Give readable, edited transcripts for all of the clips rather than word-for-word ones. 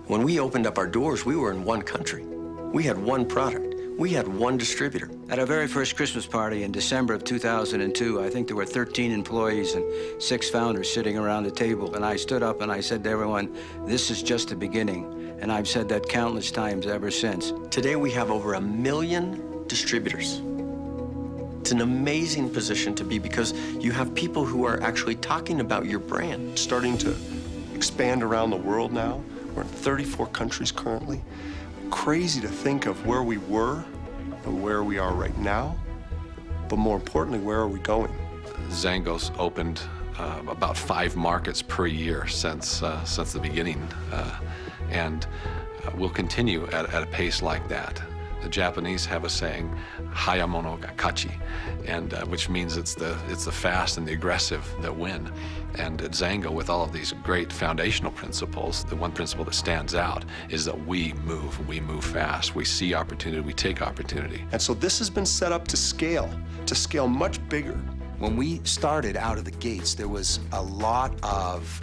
When we opened up our doors, we were in one country. We had one product. We had one distributor. At our very first Christmas party in December of 2002, I think there were 13 employees and 6 founders sitting around the table. And I stood up and I said to everyone, this is just the beginning. And I've said that countless times ever since. Today, we have over 1 million distributors. It's an amazing position to be because you have people who are actually talking about your brand. Starting to expand around the world now. We're in 34 countries currently. Crazy to think of where we were and where we are right now, but more importantly, where are we going? xanGO's opened about 5 markets per year since the beginning, and we'll continue at a pace like that. The Japanese have a saying, "Hayamono ga kachi," and which means it's the fast and the aggressive that win. And at xanGO, with all of these great foundational principles, the one principle that stands out is that we move fast. We see opportunity, we take opportunity. And so this has been set up to scale much bigger. When we started out of the gates, there was a lot of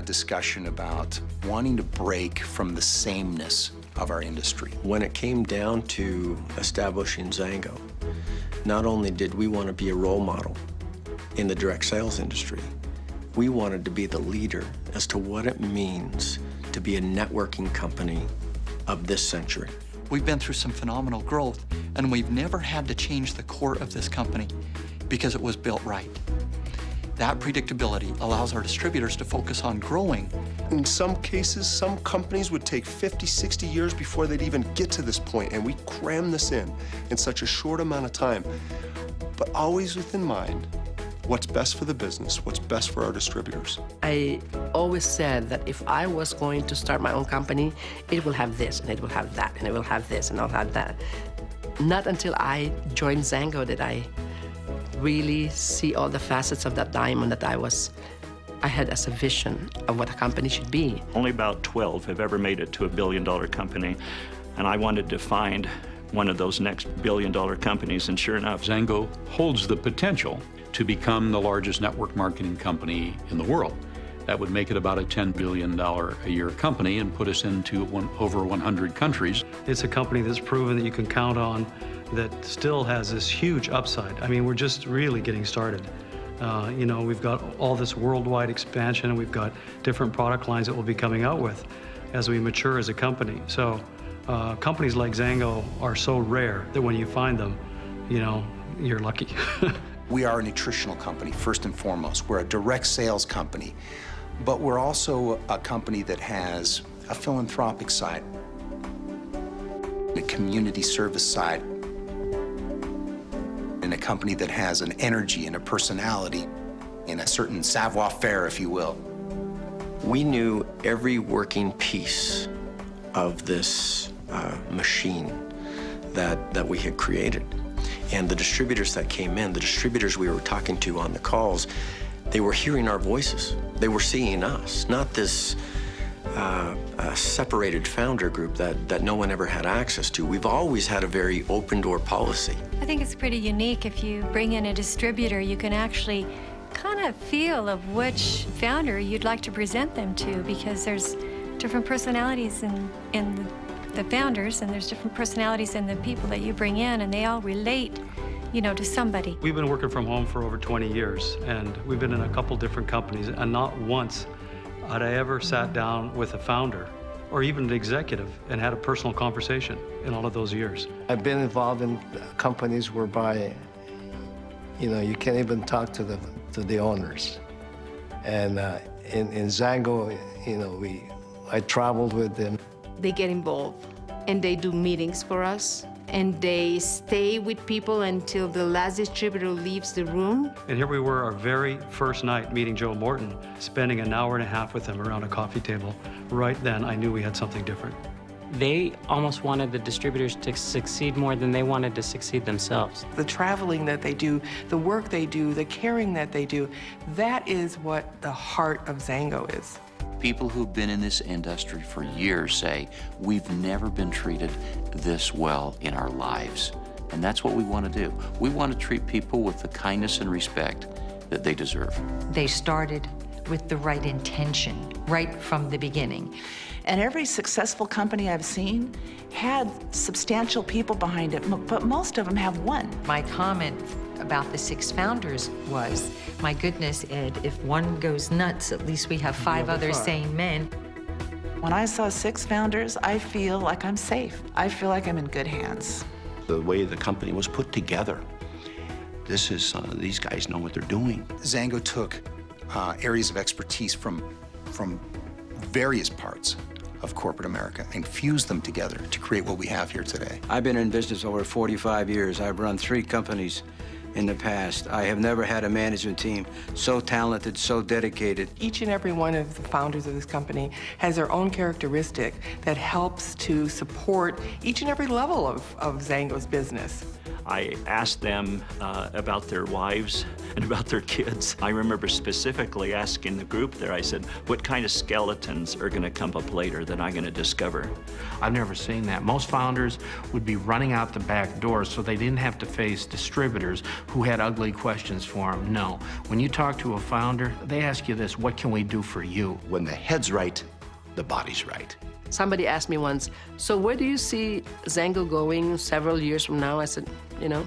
discussion about wanting to break from the sameness of our industry. When it came down to establishing xanGO, not only did we want to be a role model in the direct sales industry, we wanted to be the leader as to what it means to be a networking company of this century. We've been through some phenomenal growth, and we've never had to change the core of this company because it was built right. That predictability allows our distributors to focus on growing. In some cases, some companies would take 50, 60 years before they'd even get to this point, and we cram this in such a short amount of time. But always with in mind, what's best for the business, what's best for our distributors. I always said that if I was going to start my own company, it will have this, and it will have that, and it will have this, and I'll have that. Not until I joined xanGO did I really see all the facets of that diamond that I had as a vision of what a company should be. Only about 12 have ever made it to a billion-dollar company, and I wanted to find one of those next billion-dollar companies, and sure enough, xanGO holds the potential to become the largest network marketing company in the world. That would make it about a $10 billion a year company and put us into over 100 countries. It's a company that's proven that you can count on, that still has this huge upside. I mean, we're just really getting started. You know, we've got all this worldwide expansion, and we've got different product lines that we'll be coming out with as we mature as a company. So companies like xanGO are so rare that when you find them, you know, you're lucky. We are a nutritional company, first and foremost. We're a direct sales company, but we're also a company that has a philanthropic side, a community service side, and a company that has an energy and a personality and a certain savoir-faire, if you will. We knew every working piece of this machine that we had created. And the distributors that came in, the distributors we were talking to on the calls, they were hearing our voices. They were seeing us, not this separated founder group that no one ever had access to. We've always had a very open door policy. I think it's pretty unique. If you bring in a distributor, you can actually kind of feel of which founder you'd like to present them to, because there's different personalities in the founders, and there's different personalities in the people that you bring in, and they all relate, you know, to somebody. We've been working from home for over 20 years, and we've been in a couple different companies, and not once had I ever sat down with a founder or even an executive and had a personal conversation in all of those years. I've been involved in companies whereby, you know, you can't even talk to the owners. And in xanGO, you know, I traveled with them. They get involved, and they do meetings for us, and they stay with people until the last distributor leaves the room. And here we were, our very first night meeting Joe Morton, spending an hour and a half with him around a coffee table. Right then, I knew we had something different. They almost wanted the distributors to succeed more than they wanted to succeed themselves. The traveling that they do, the work they do, the caring that they do, that is what the heart of xanGO is. People who've been in this industry for years say, we've never been treated this well in our lives. And that's what we want to do. We want to treat people with the kindness and respect that they deserve. They started with the right intention right from the beginning. And every successful company I've seen had substantial people behind it, but most of them have one. My comment about the 6 founders was, my goodness, Ed, if one goes nuts, at least we have 5 other sane men. When I saw 6 founders, I feel like I'm safe. I feel like I'm in good hands. The way the company was put together, these guys know what they're doing. xanGO took areas of expertise from various parts of corporate America and fused them together to create what we have here today. I've been in business over 45 years. I've run 3 companies in the past. I have never had a management team so talented, so dedicated. Each and every one of the founders of this company has their own characteristic that helps to support each and every level of xanGO's business. I asked them about their wives and about their kids. I remember specifically asking the group there, I said, what kind of skeletons are gonna come up later that I'm gonna discover? I've never seen that. Most founders would be running out the back door so they didn't have to face distributors who had ugly questions for them. No, when you talk to a founder, they ask you this, what can we do for you? When the head's right, the body's right. Somebody asked me once, so where do you see xanGO going several years from now? I said, you know,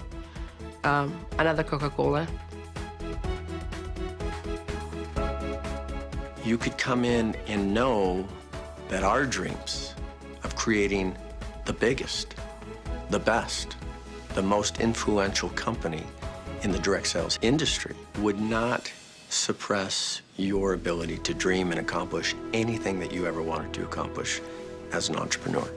another Coca-Cola. You could come in and know that our dreams of creating the biggest, the best, the most influential company in the direct sales industry would not suppress your ability to dream and accomplish anything that you ever wanted to accomplish as an entrepreneur.